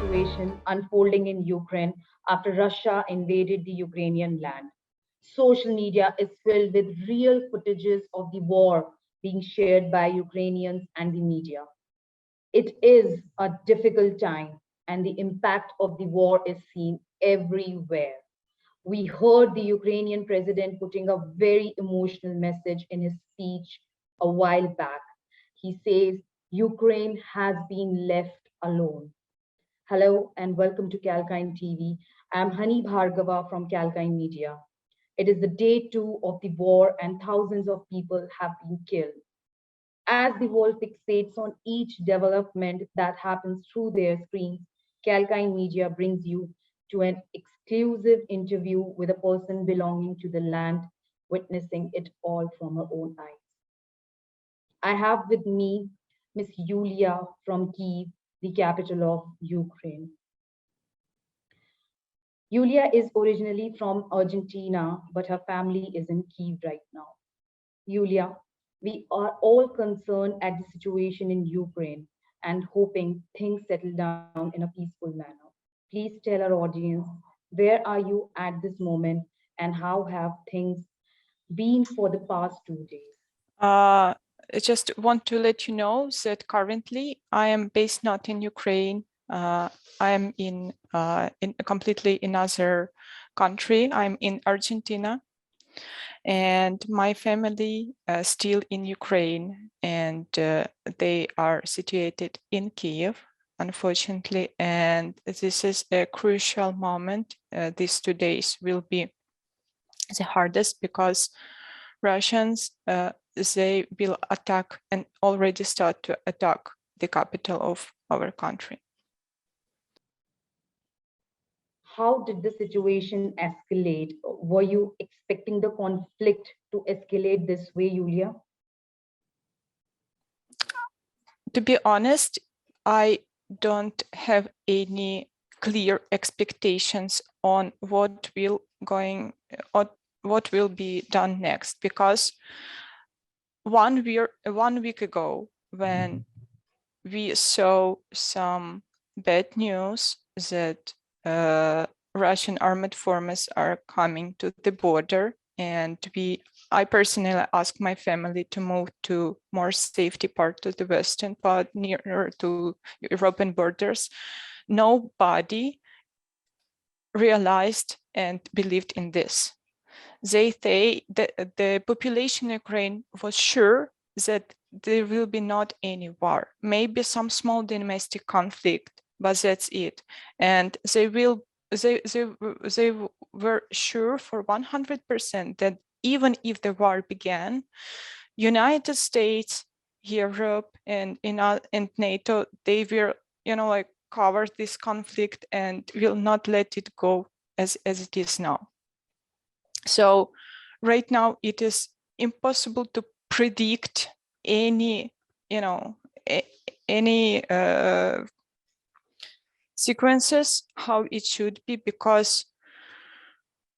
situation unfolding in Ukraine after Russia invaded the Ukrainian land. Social media is filled with real footages of the war being shared by Ukrainians and the media. It is a difficult time, and the impact of the war is seen everywhere. We heard the Ukrainian president putting a very emotional message in his speech a while back. He says Ukraine has been left alone. Hello and welcome to Kalkine TV. I'm Hani Bhargava from Kalkine Media. It is the day two of the war and thousands of people have been killed. As the world fixates on each development that happens through their screens, Kalkine Media brings you to an exclusive interview with a person belonging to the land, witnessing it all from her own eyes. I have with me Miss Yulia from Kiev, the capital of Ukraine. Yulia is originally from Argentina, but her family is in Kiev right now. Yulia, we are all concerned at the situation in Ukraine and hoping things settle down in a peaceful manner. Please tell our audience, where are you at this moment and how have things been for the past 2 days? I just want to let you know that currently I am based not in Ukraine. I am in a completely another country. I'm in Argentina, and my family still in Ukraine, and they are situated in Kiev, unfortunately. And this is a crucial moment. These 2 days will be the hardest because Russians they will attack and already start to attack the capital of our country. How did the situation escalate? Were you expecting the conflict to escalate this way, Yulia? To be honest, I don't have any clear expectations on what will be done next, because 1 week ago, when we saw some bad news that Russian armed forces are coming to the border, and I personally asked my family to move to more safety part of the western part nearer to European borders. Nobody realized and believed in this. They say that the population in Ukraine was sure that there will be not any war, maybe some small domestic conflict, but that's it. And they were sure for 100% that even if the war began, United States, Europe, and NATO, they will, cover this conflict and will not let it go as it is now. So right now it is impossible to predict any sequences how it should be, because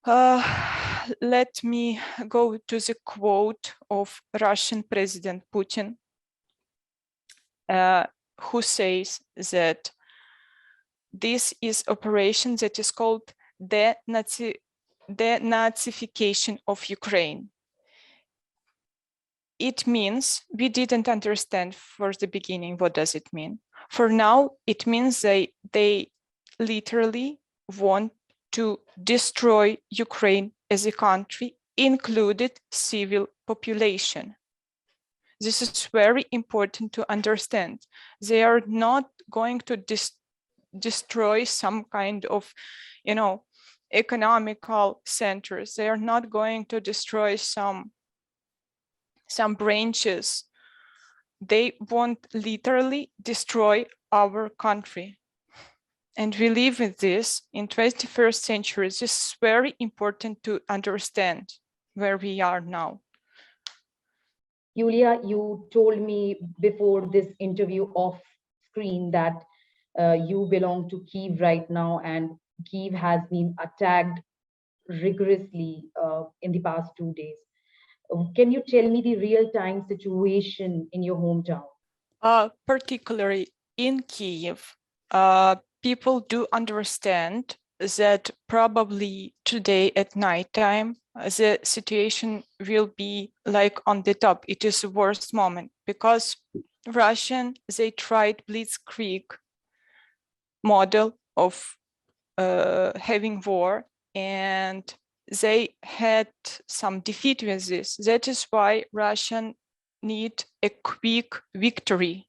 let me go to the quote of Russian President Putin, who says that this is operation that is called denazification of Ukraine. It means we didn't understand for the beginning what does it mean. For now, it means they literally want to destroy Ukraine as a country, included civil population. This is very important to understand. They are not going to destroy some kind of, economical centers. They are not going to destroy some branches. They want literally destroy our country. And we live with this in 21st century. This is very important to understand where we are now. Yulia, you told me before this interview off screen that you belong to Kiev right now, and Kiev has been attacked rigorously in the past 2 days. Can you tell me the real-time situation in your hometown? Particularly in Kiev, people do understand that probably today at nighttime, the situation will be like on the top. It is the worst moment because Russian, they tried blitzkrieg model of having war, and they had some defeat with this. That is why Russian need a quick victory.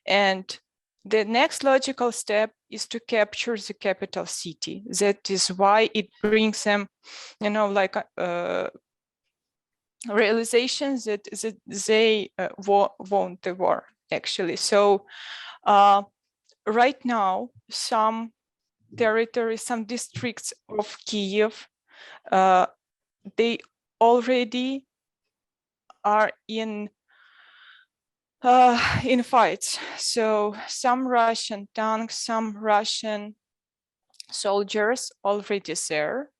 And the next logical step is to capture the capital city. That is why it brings them, like realizations that they won the war, actually. So right now, some territories, some districts of Kiev, they already are in fights. So some Russian tanks, some Russian soldiers already there.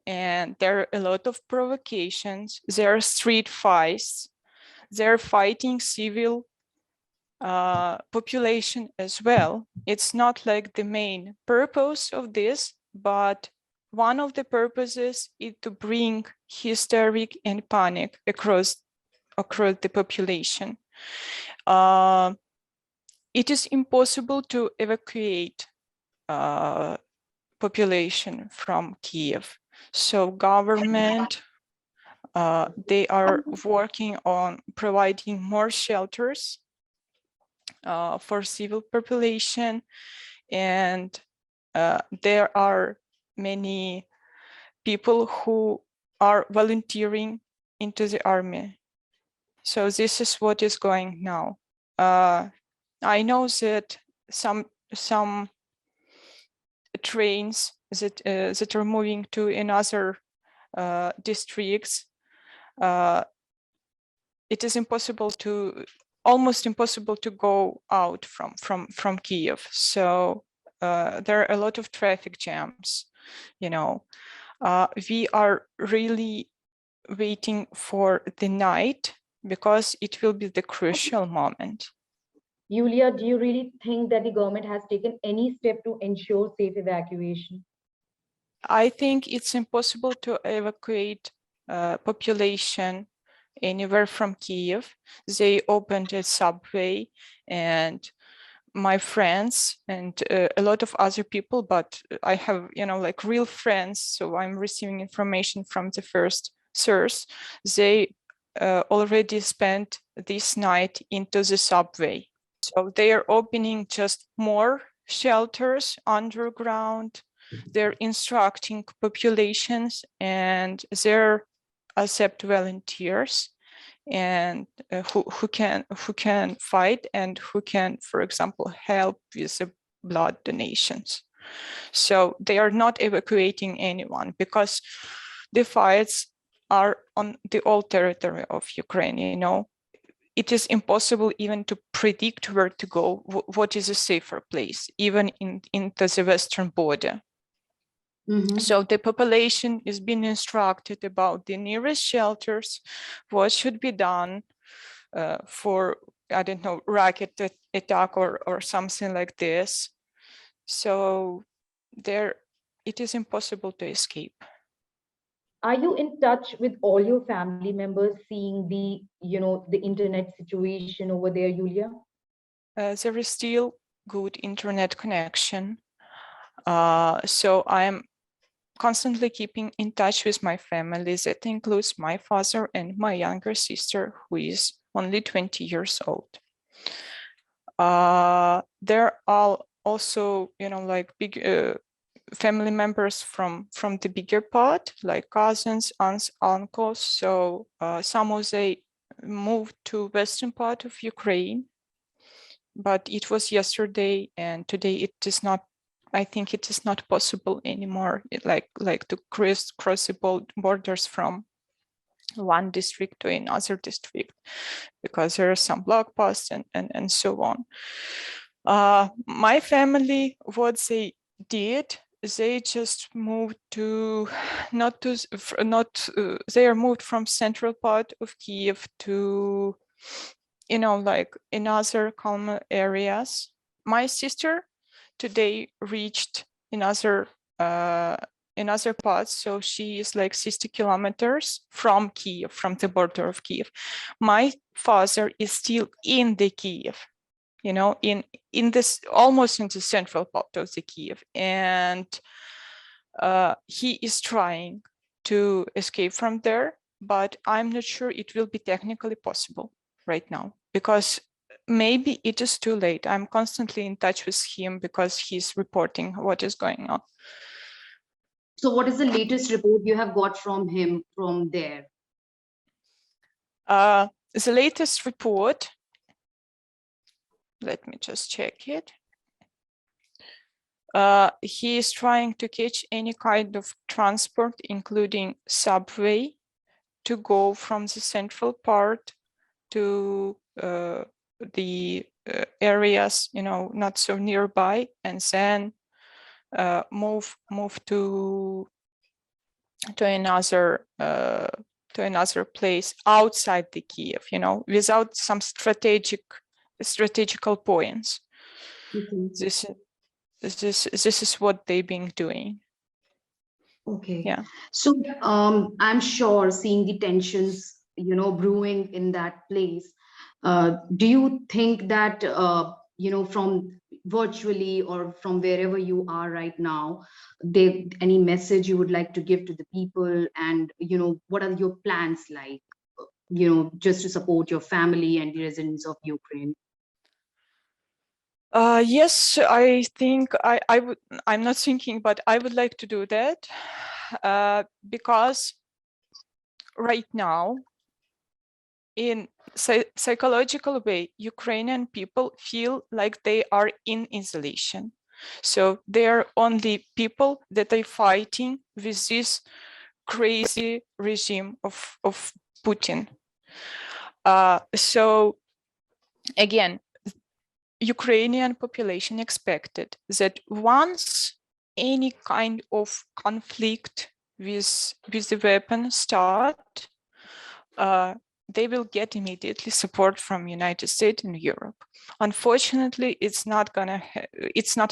And there are a lot of provocations. There are street fights. They're fighting civil population as well. It's not like the main purpose of this, but one of the purposes is to bring hysteric and panic across the population. It is impossible to evacuate population from Kiev. So government, they are working on providing more shelters for civil population, and there are many people who are volunteering into the army. So this is what is going now. I know that some trains that are moving to another districts. It is almost impossible to go out from Kiev. So there are a lot of traffic jams. We are really waiting for the night because it will be the crucial moment. Yulia, do you really think that the government has taken any step to ensure safe evacuation? I think it's impossible to evacuate population anywhere from Kiev. They opened a subway, and my friends and a lot of other people, but I have, like real friends, so I'm receiving information from the first source. They already spent this night into the subway. So they are opening just more shelters underground. They're instructing populations, and they're accept volunteers and who can fight and who can, for example, help with the blood donations. So they are not evacuating anyone because the fights are on the old territory of Ukraine. It is impossible even to predict where to go, what is a safer place, even into the western border. So the population is being instructed about the nearest shelters, what should be done for, I don't know, rocket attack or something like this. So it is impossible to escape. Are you in touch with all your family members, seeing the internet situation over there, Yulia? There is still good internet connection. So I'm constantly keeping in touch with my family. That includes my father and my younger sister, who is only 20 years old. There are also, like big family members from the bigger part, like cousins, aunts, uncles. So some of they moved to western part of Ukraine, but it was yesterday, and today it is not. I think it is not possible anymore, like to cross the borders from one district to another district, because there are some blockposts and so on. My family, what they did, they just moved to they are moved from central part of Kiev to like in other calm areas. My sister today reached another parts. So she is like 60 kilometers from Kiev, from the border of Kiev. My father is still in the Kiev, you know, in this almost in the central part of the Kiev, and he is trying to escape from there, but I'm not sure it will be technically possible right now, because maybe it is too late. I'm constantly in touch with him because he's reporting what is going on. So what is the latest report you have got from him from there? The latest report, let me just check it. He is trying to catch any kind of transport, including subway, to go from the central part to the areas, you know, not so nearby, and then move to another place outside the Kiev, you know, without some strategical points. This is what they've been doing. Okay. Yeah. So I'm sure seeing the tensions, you know, brewing in that place, do you think that, you know, from virtually or from wherever you are right now, any message you would like to give to the people, and, you know, what are your plans like, you know, just to support your family and the residents of Ukraine? Yes, I think I would. I'm not thinking, but I would like to do that because right now, in psychological way, Ukrainian people feel like they are in isolation. So they are only people that are fighting with this crazy regime of Putin. So again, Ukrainian population expected that once any kind of conflict with the weapon start, they will get immediately support from United States and Europe. Unfortunately, it's not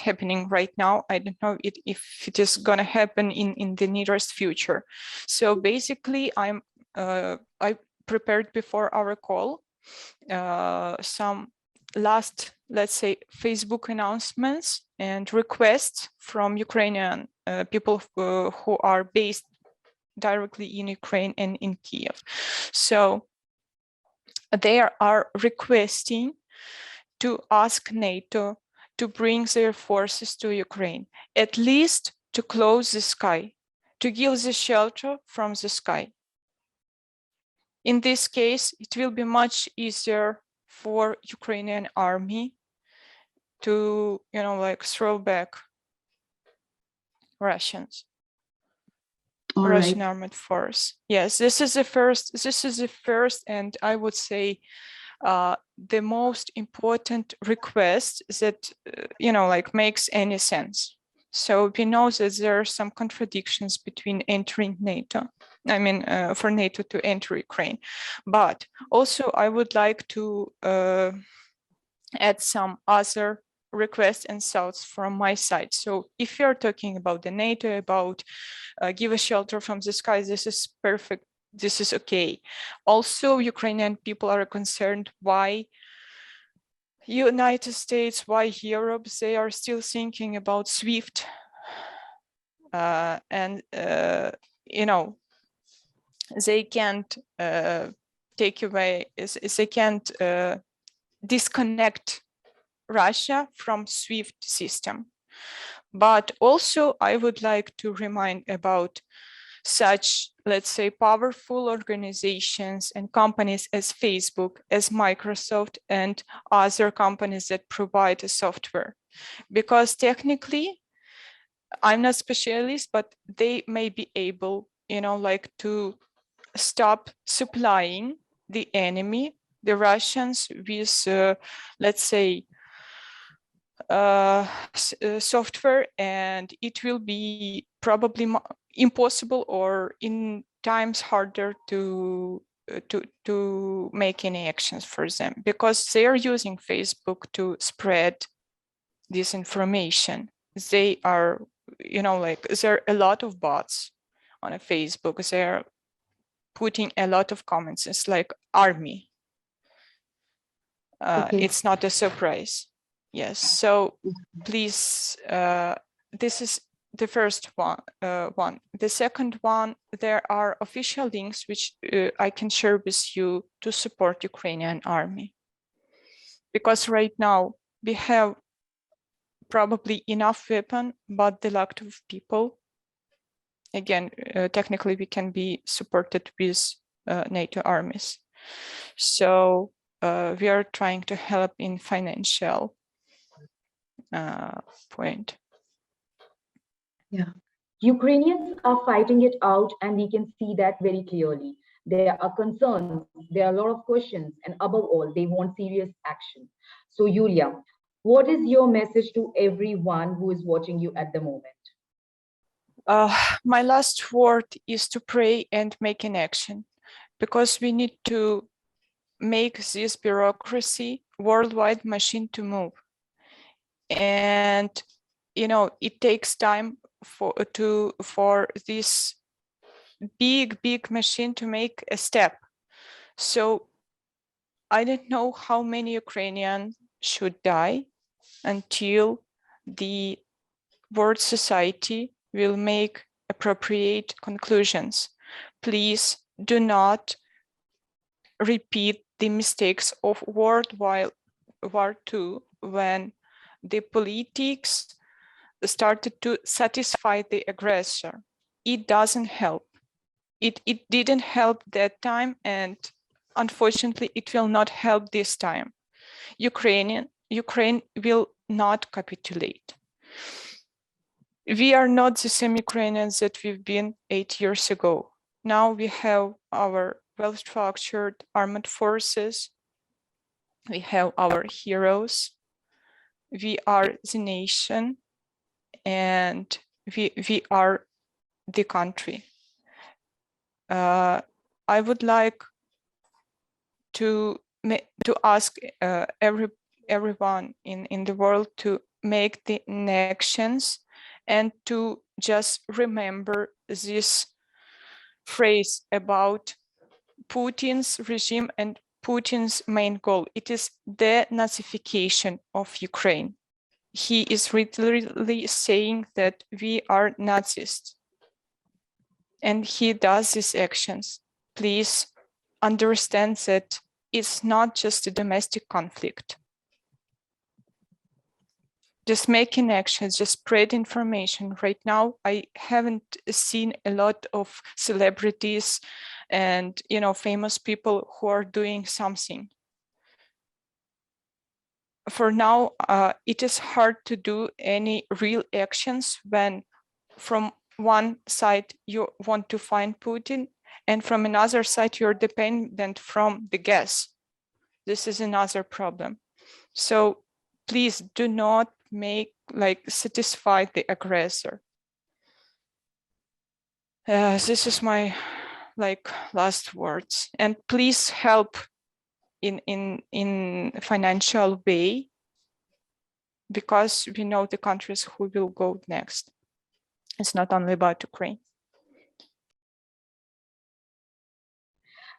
happening right now. I don't know if it is gonna happen in the nearest future. So basically, I prepared before our call some last, let's say, Facebook announcements and requests from Ukrainian people who are based directly in Ukraine and in Kiev. So they are requesting to ask NATO to bring their forces to Ukraine, at least to close the sky, to give the shelter from the sky. In this case, it will be much easier for Ukrainian army to, you know, like throw back Russians. Russian armed force. Yes, this is the first, and I would say the most important request that, you know, like makes any sense. So we know that there are some contradictions between entering NATO. I mean, for NATO to enter Ukraine. But also I would like to add some other requests and thoughts from my side. So if you're talking about the NATO, about give a shelter from the sky, this is perfect. This is okay. Also, Ukrainian people are concerned why United States, why Europe, they are still thinking about SWIFT. And, you know, they can't take away, they can't disconnect Russia from SWIFT system. But also I would like to remind about such, let's say, powerful organizations and companies as Facebook, as Microsoft, and other companies that provide a software. Because technically, I'm not a specialist, but they may be able, you know, like to stop supplying the enemy, the Russians, with, let's say, software, and it will be probably impossible or in times harder to make any actions for them, because they are using Facebook to spread disinformation. They are, like there are a lot of bots on a Facebook. They're putting a lot of comments. It's like army. Okay. It's not a surprise. Yes. So please, this is the first one. The second one, there are official links which I can share with you to support Ukrainian army. Because right now we have probably enough weapon, but the lack of people. Again, technically we can be supported with NATO armies. So we are trying to help in financial point. Yeah. Ukrainians are fighting it out, and we can see that very clearly. There are concerns, there are a lot of questions, and above all, they want serious action. So, Yulia, what is your message to everyone who is watching you at the moment? My last word is to pray and make an action, because we need to make this bureaucracy worldwide machine to move. And it takes time for this big machine to make a step. So I don't know how many Ukrainians should die until the world society will make appropriate conclusions. Please do not repeat the mistakes of World War II, when the politics started to satisfy the aggressor. It doesn't help. It didn't help that time, and unfortunately it will not help this time. Ukraine will not capitulate. We are not the same Ukrainians that we've been 8 years ago. Now we have our well-structured armed forces. We have our heroes. We are the nation, and we are the country. I would like to ask everyone in the world to make the actions, and to just remember this phrase about Putin's regime and Putin's main goal. It is the Nazification of Ukraine. He is literally saying that we are Nazis, and he does these actions. Please understand that it's not just a domestic conflict. Just making actions, just spread information. Right now, I haven't seen a lot of celebrities and famous people who are doing something. For now, it is hard to do any real actions when from one side you want to find Putin, and from another side you're dependent from the gas. This is another problem. So please do not satisfy the aggressor. This is my last words, and please help in financial way, because we know the countries who will go next. It's not only about Ukraine.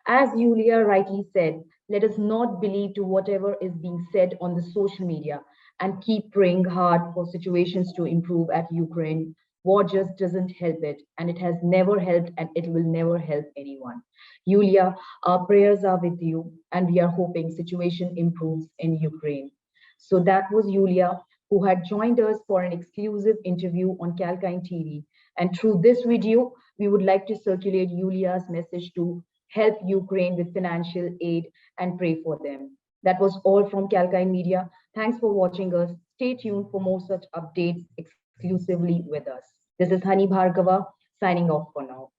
As Yulia rightly said, let us not believe to whatever is being said on the social media, and keep praying hard for situations to improve at Ukraine. War just doesn't help it, and it has never helped, and it will never help anyone. Yulia, our prayers are with you, and we are hoping situation improves in Ukraine. So that was Yulia, who had joined us for an exclusive interview on Kalkine TV. And through this video, we would like to circulate Yulia's message to help Ukraine with financial aid and pray for them. That was all from Kalkine Media. Thanks for watching us. Stay tuned for more such updates exclusively with us. This is Hani Bhargava signing off for now.